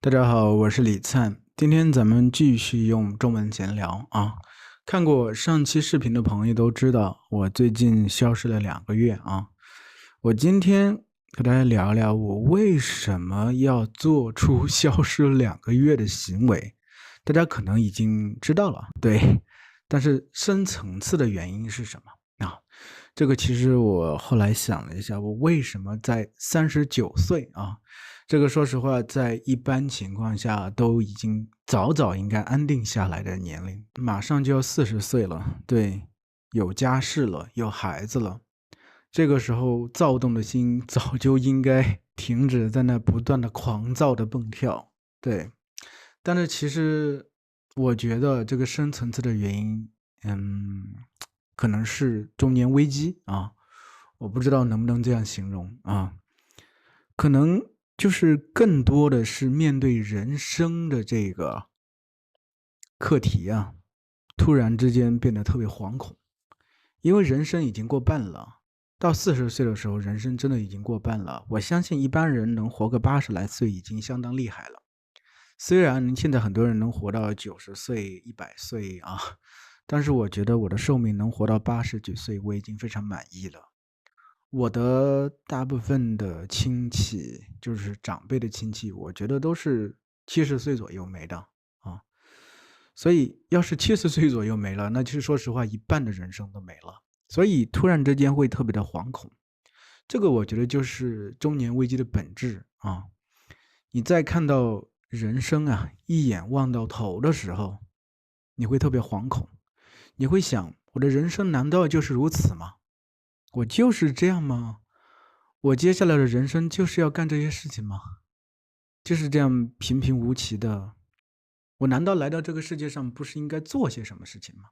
大家好，我是李灿。今天咱们继续用中文闲聊啊。看过上期视频的朋友都知道，我最近消失了2个月啊。我今天和大家聊聊我为什么要做出消失2个月的行为。大家可能已经知道了，对，但是深层次的原因是什么啊？这个其实我后来想了一下，我为什么在39岁啊？这个说实话，在一般情况下都已经早早应该安定下来的年龄，马上就要40岁了，对，有家室了，有孩子了，这个时候躁动的心早就应该停止在那不断的狂躁的蹦跳，对。但是其实我觉得这个深层次的原因，可能是中年危机啊，我不知道能不能这样形容啊。可能就是更多的是面对人生的这个课题啊，突然之间变得特别惶恐，因为人生已经过半了。到40岁的时候，人生真的已经过半了。我相信一般人能活个80来岁已经相当厉害了。虽然现在很多人能活到90岁、100岁啊，但是我觉得我的寿命能活到80几岁，我已经非常满意了。我的大部分的亲戚，就是长辈的亲戚，我觉得都是70岁左右没的啊。所以要是70岁左右没了，那其实说实话，一半的人生都没了。所以突然之间会特别的惶恐，这个我觉得就是中年危机的本质啊。你在看到人生啊一眼望到头的时候，你会特别惶恐，你会想，我的人生难道就是如此吗？我就是这样吗？我接下来的人生就是要干这些事情吗？就是这样平平无奇的，我难道来到这个世界上不是应该做些什么事情吗？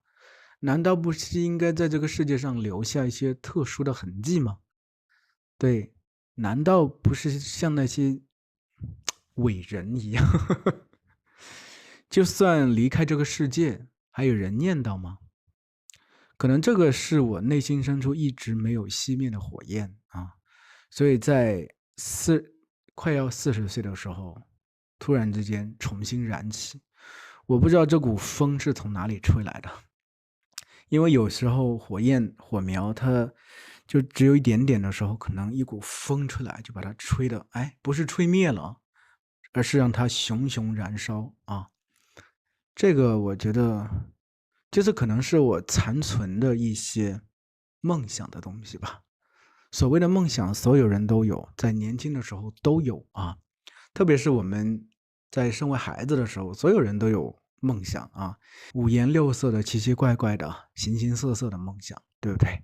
难道不是应该在这个世界上留下一些特殊的痕迹吗？对，难道不是像那些伟人一样，就算离开这个世界，还有人念叨吗？可能这个是我内心深处一直没有熄灭的火焰啊，所以在快要40岁的时候，突然之间重新燃起。我不知道这股风是从哪里吹来的，因为有时候火苗它就只有一点点的时候，可能一股风吹来就把它吹的，哎，不是吹灭了，而是让它熊熊燃烧啊。这个我觉得，就是可能是我残存的一些梦想的东西吧。所谓的梦想，所有人都有，在年轻的时候都有啊。特别是我们在生为孩子的时候，所有人都有梦想啊，五颜六色的、奇奇怪怪的、形形色色的梦想，对不对？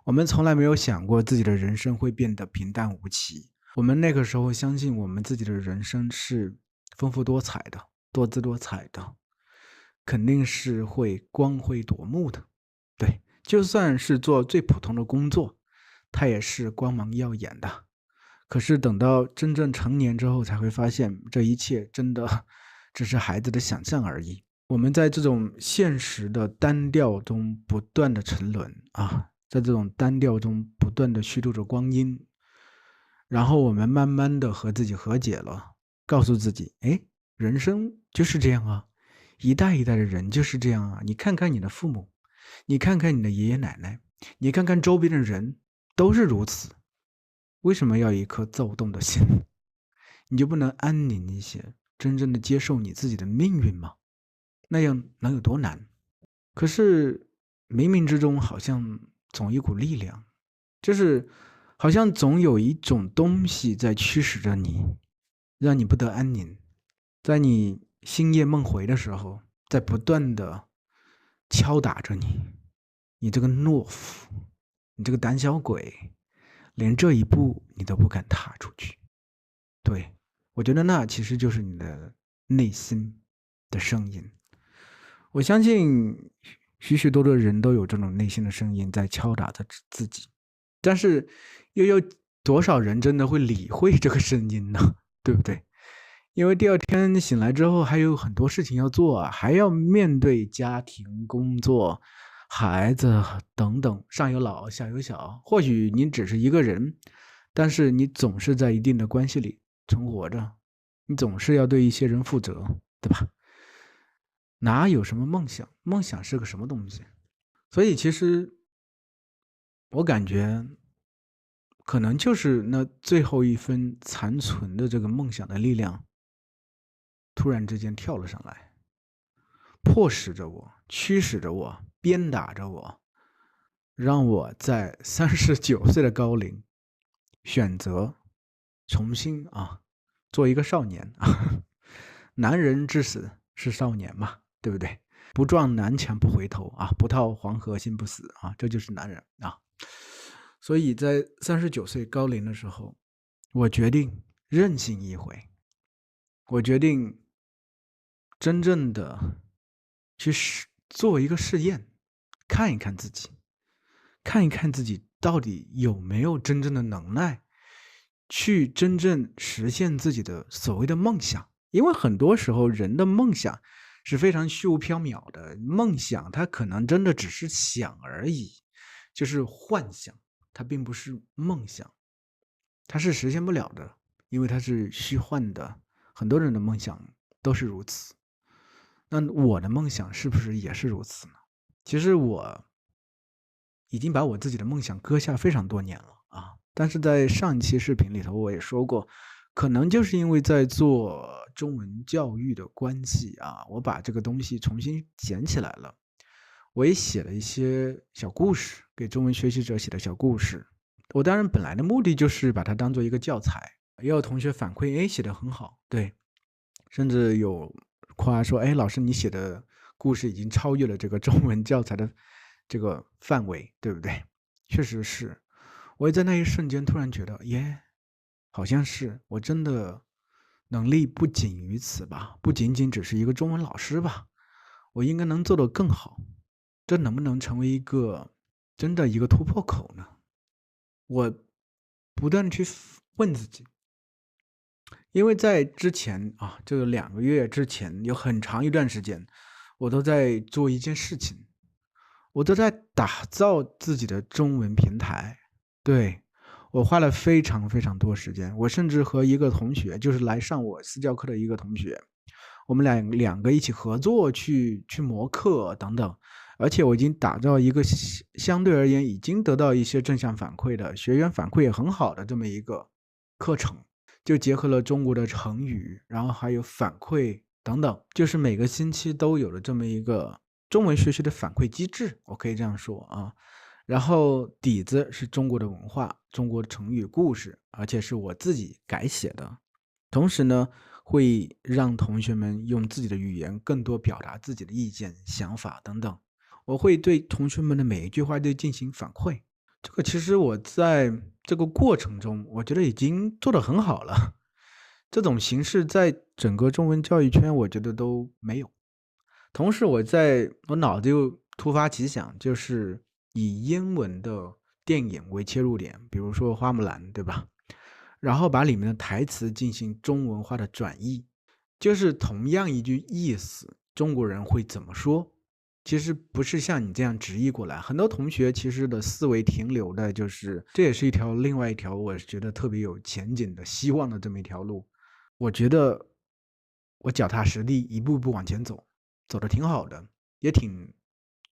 我们从来没有想过自己的人生会变得平淡无奇。我们那个时候相信我们自己的人生是丰富多彩的、多姿多彩的，肯定是会光辉夺目的。对，就算是做最普通的工作，它也是光芒耀眼的。可是等到真正成年之后，才会发现这一切真的只是孩子的想象而已。我们在这种现实的单调中不断的沉沦啊，在这种单调中不断的虚度着光阴，然后我们慢慢的和自己和解了，告诉自己，哎，人生就是这样啊，一代一代的人就是这样啊，你看看你的父母，你看看你的爷爷奶奶，你看看周边的人，都是如此。为什么要一颗躁动的心？你就不能安宁一些，真正的接受你自己的命运吗？那样能有多难？可是冥冥之中好像总有一股力量，就是好像总有一种东西在驱使着你，让你不得安宁。在你星夜梦回的时候，在不断的敲打着你，你这个懦夫，你这个胆小鬼，连这一步你都不敢踏出去。对，我觉得那其实就是你的内心的声音。我相信许许多多人都有这种内心的声音在敲打着自己，但是又有多少人真的会理会这个声音呢？对不对？因为第二天醒来之后还有很多事情要做啊，还要面对家庭、工作、孩子等等，上有老下有小。或许你只是一个人，但是你总是在一定的关系里存活着，你总是要对一些人负责，对吧？哪有什么梦想？梦想是个什么东西？所以其实我感觉，可能就是那最后一分残存的这个梦想的力量，突然之间跳了上来，迫使着我，驱使着我，鞭打着我，让我在39岁的高龄选择重新做一个少年啊。男人至死是少年嘛，对不对？不撞南墙不回头啊，不到黄河心不死啊，这就是男人啊。所以在39岁高龄的时候，我决定任性一回，我决定真正的去做一个试验，看一看自己，看一看自己到底有没有真正的能耐，去真正实现自己的所谓的梦想。因为很多时候人的梦想是非常虚无缥缈的，梦想它可能真的只是想而已，就是幻想，它并不是梦想，它是实现不了的，因为它是虚幻的。很多人的梦想都是如此，那我的梦想是不是也是如此呢？其实我已经把我自己的梦想搁下非常多年了啊，但是在上一期视频里头我也说过，可能就是因为在做中文教育的关系啊，我把这个东西重新捡起来了。我也写了一些小故事，给中文学习者写的小故事。我当然本来的目的就是把它当做一个教材，也有同学反馈，哎，写得很好，对，甚至有夸说，哎，老师你写的故事已经超越了这个中文教材的这个范围，对不对？确实是，我也在那一瞬间突然觉得，耶，好像是我真的能力不仅于此吧，不仅仅只是一个中文老师吧，我应该能做得更好。这能不能成为一个真的一个突破口呢？我不断去问自己，因为在之前这个2个月之前，有很长一段时间，我都在做一件事情，我都在打造自己的中文平台。对，我花了非常非常多时间，我甚至和一个同学，就是来上我私教课的一个同学，我们两个一起合作去磨课等等。而且我已经打造一个相对而言已经得到一些正向反馈的，学员反馈也很好的这么一个课程，就结合了中国的成语，然后还有反馈等等，就是每个星期都有了这么一个中文学习的反馈机制，我可以这样说啊。然后底子是中国的文化，中国的成语故事，而且是我自己改写的。同时呢，会让同学们用自己的语言更多表达自己的意见、想法等等。我会对同学们的每一句话都进行反馈。这个其实我在这个过程中，我觉得已经做得很好了。这种形式在整个中文教育圈，我觉得都没有。同时，我脑子又突发奇想，就是以英文的电影为切入点，比如说《花木兰》，对吧？然后把里面的台词进行中文化的转译，就是同样一句意思，中国人会怎么说？其实不是像你这样直译过来，很多同学其实的思维停留的就是，这也是另外一条我觉得特别有前景的希望的这么一条路。我觉得我脚踏实地一步步往前走，走得挺好的，也挺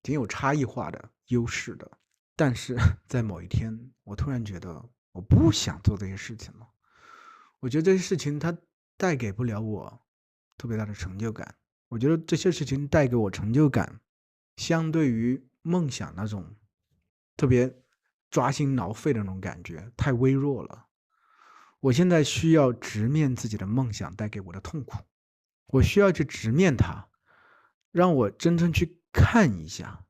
有差异化的优势的。但是在某一天，我突然觉得我不想做这些事情了。我觉得这些事情它带给不了我特别大的成就感。我觉得这些事情带给我成就感，相对于梦想那种特别抓心挠肺的那种感觉，太微弱了。我现在需要直面自己的梦想带给我的痛苦，我需要去直面它，让我真正去看一下，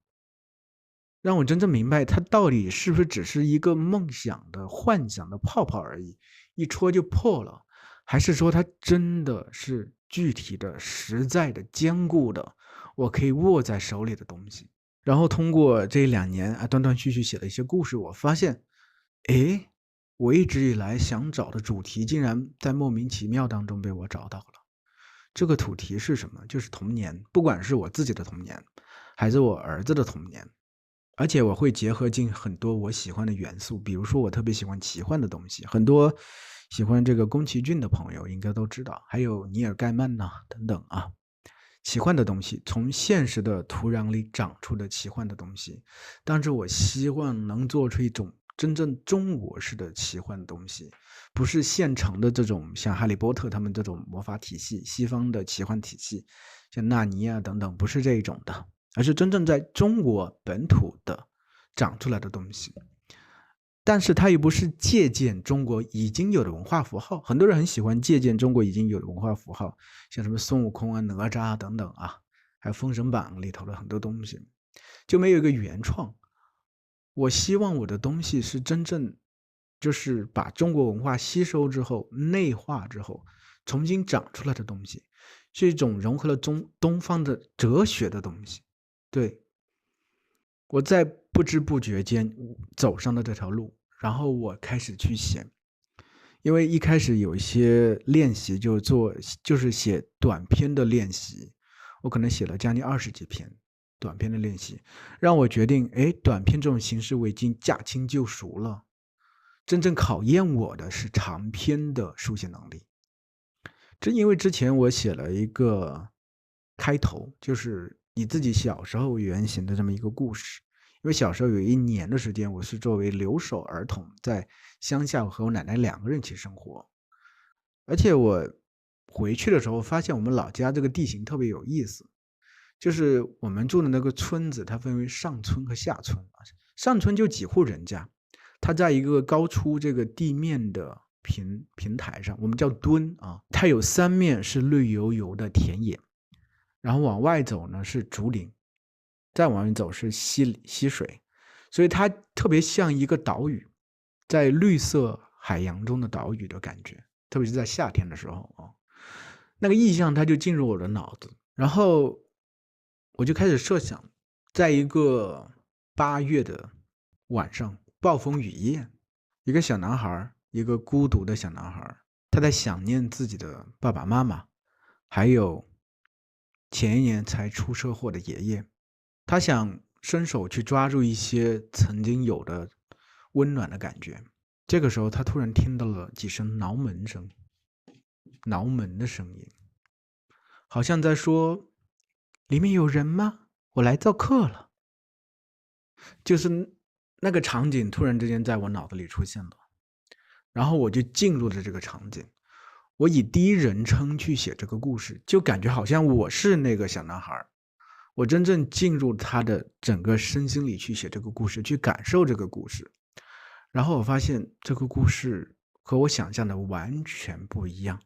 让我真正明白它到底是不是只是一个梦想的幻想的泡泡而已，一戳就破了，还是说它真的是具体的、实在的、坚固的，我可以握在手里的东西。然后通过这2年断断续续写了一些故事，我发现，诶，我一直以来想找的主题，竟然在莫名其妙当中被我找到了。这个主题是什么？就是童年，不管是我自己的童年，还是我儿子的童年。而且我会结合进很多我喜欢的元素，比如说我特别喜欢奇幻的东西，很多喜欢这个宫崎骏的朋友应该都知道，还有尼尔盖曼呐、等等啊。奇幻的东西，从现实的土壤里长出的奇幻的东西，但是我希望能做出一种真正中国式的奇幻的东西，不是现成的这种像哈利波特他们这种魔法体系，西方的奇幻体系，像纳尼亚等等，不是这一种的，而是真正在中国本土的长出来的东西。但是它又不是借鉴中国已经有的文化符号，很多人很喜欢借鉴中国已经有的文化符号，像什么孙悟空啊、哪吒啊等等啊，还有《封神榜》里头的很多东西，就没有一个原创。我希望我的东西是真正就是把中国文化吸收之后、内化之后，重新长出来的东西，是一种融合了东方的哲学的东西。对，我在不知不觉间走上了这条路，然后我开始去写，因为一开始有一些练习就是写短篇的练习，我可能写了将近20几篇短篇的练习，让我决定，短篇这种形式我已经驾轻就熟了，真正考验我的是长篇的书写能力。因为之前我写了一个开头，就是以自己小时候为原型的这么一个故事。因为小时候有1年的时间，我是作为留守儿童在乡下和我奶奶2个人一起生活，而且我回去的时候发现我们老家这个地形特别有意思，就是我们住的那个村子它分为上村和下村，上村就几户人家，它在一个高出这个地面的平台上，我们叫墩啊，它有3面是绿油油的田野，然后往外走呢是竹林，再往外走是溪水，所以它特别像一个岛屿，在绿色海洋中的岛屿的感觉，特别是在夏天的时候啊，那个意象它就进入我的脑子，然后我就开始设想，在一个8月的晚上，暴风雨夜，一个小男孩，一个孤独的小男孩，他在想念自己的爸爸妈妈，还有前1年才出车祸的爷爷。他想伸手去抓住一些曾经有的温暖的感觉。这个时候，他突然听到了几声挠门声，挠门的声音，好像在说：“里面有人吗？我来做客了。”就是那个场景突然之间在我脑子里出现了，然后我就进入了这个场景。我以第1人称去写这个故事，就感觉好像我是那个小男孩。我真正进入他的整个身心里去写这个故事，去感受这个故事，然后我发现这个故事和我想象的完全不一样。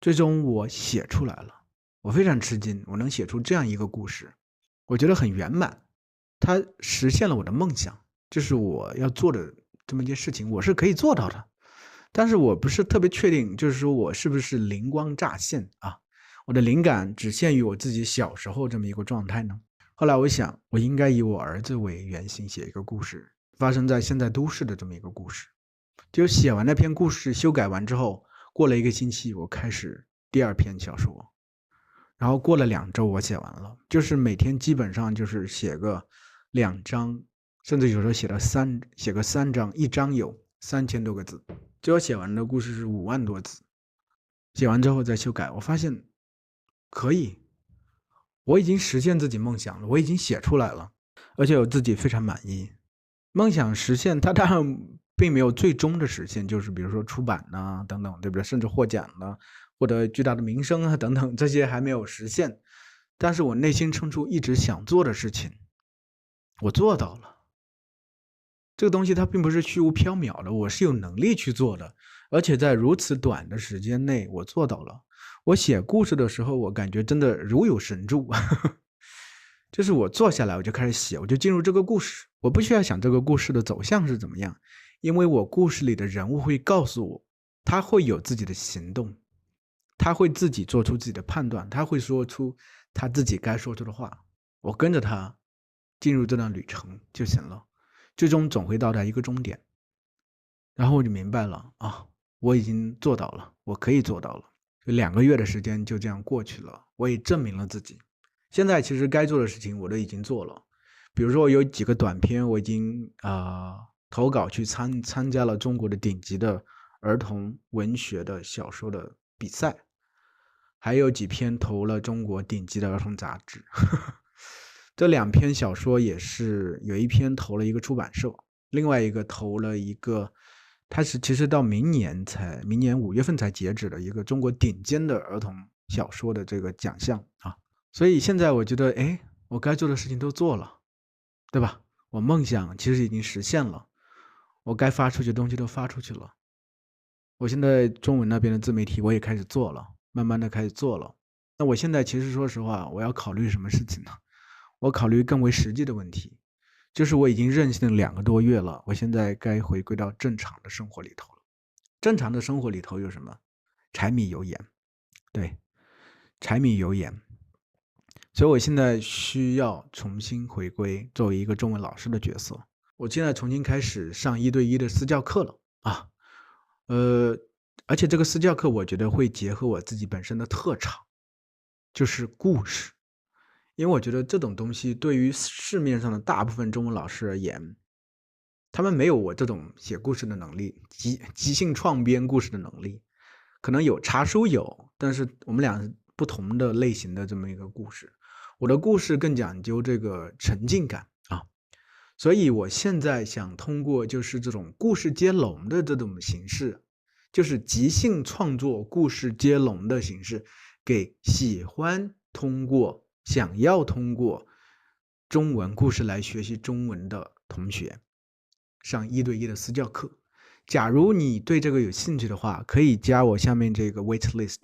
最终我写出来了，我非常吃惊，我能写出这样一个故事，我觉得很圆满，它实现了我的梦想，就是我要做的这么一件事情，我是可以做到的。但是我不是特别确定，就是说我是不是灵光乍现啊？我的灵感只限于我自己小时候这么一个状态呢？后来我想，我应该以我儿子为原型写一个故事，发生在现在都市的这么一个故事。就写完那篇故事，修改完之后，过了1个星期，我开始第2篇小说，然后过了2周，我写完了。就是每天基本上就是写个2章，甚至有时候写个3章，1章有3000多个字。最后写完的故事是5万多字。写完之后再修改，我发现可以，我已经实现自己梦想了，我已经写出来了，而且我自己非常满意。梦想实现，它当然并没有最终的实现，就是比如说出版啊等等，对不对？甚至获奖了，获得巨大的名声啊等等，这些还没有实现。但是我内心深处一直想做的事情，我做到了。这个东西它并不是虚无缥缈的，我是有能力去做的，而且在如此短的时间内我做到了。我写故事的时候，我感觉真的如有神助，就是我坐下来我就开始写，我就进入这个故事，我不需要想这个故事的走向是怎么样，因为我故事里的人物会告诉我，他会有自己的行动，他会自己做出自己的判断，他会说出他自己该说出的话，我跟着他进入这段旅程就行了，最终总会到达一个终点。然后我就明白了啊，我已经做到了，我可以做到了。就2个月的时间就这样过去了，我也证明了自己。现在其实该做的事情我都已经做了，比如说有几个短篇我已经投稿去参加了中国的顶级的儿童文学的小说的比赛，还有几篇投了中国顶级的儿童杂志。这2篇小说也是有一篇投了一个出版社，另外一个投了一个，它是其实到明年5月份才截止的一个中国顶尖的儿童小说的这个奖项啊。所以现在我觉得，我该做的事情都做了，对吧？我梦想其实已经实现了，我该发出去的东西都发出去了。我现在中文那边的自媒体我也开始做了，慢慢的开始做了。那我现在其实说实话，我要考虑什么事情呢？我考虑更为实际的问题，就是我已经任性了2个多月了，我现在该回归到正常的生活里头了。正常的生活里头有什么？柴米油盐，对，柴米油盐。所以我现在需要重新回归作为一个中文老师的角色。我现在重新开始上1对1的私教课了啊，而且这个私教课我觉得会结合我自己本身的特长，就是故事。因为我觉得这种东西对于市面上的大部分中文老师而言，他们没有我这种写故事的能力，即兴创编故事的能力。可能有茶书有，但是我们俩不同的类型的这么一个故事。我的故事更讲究这个沉浸感啊，所以我现在想通过就是这种故事接龙的这种形式，就是即兴创作故事接龙的形式，给想要通过中文故事来学习中文的同学上1对1的私教课。假如你对这个有兴趣的话，可以加我下面这个 wait list，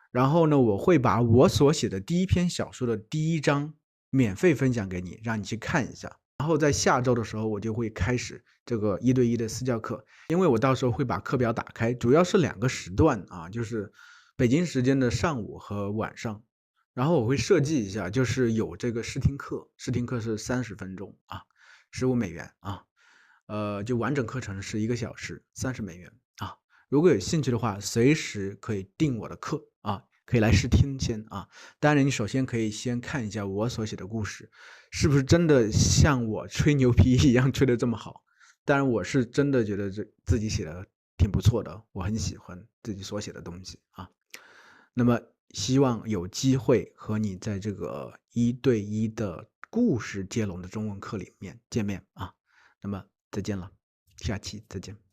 然后呢，我会把我所写的第1篇小说的第1章免费分享给你，让你去看一下。然后在下周的时候，我就会开始这个1对1的私教课，因为我到时候会把课表打开，主要是2个时段啊，就是北京时间的上午和晚上。然后我会设计一下，就是有这个试听课是30分钟啊，15美元啊，就完整课程是1个小时，30美元啊。如果有兴趣的话，随时可以订我的课啊，可以来试听先啊。当然，你首先可以先看一下我所写的故事，是不是真的像我吹牛皮一样吹得这么好？当然，我是真的觉得自己写的挺不错的，我很喜欢自己所写的东西啊。那么希望有机会和你在这个1对1的故事接龙的中文课里面见面啊。那么再见了，下期再见。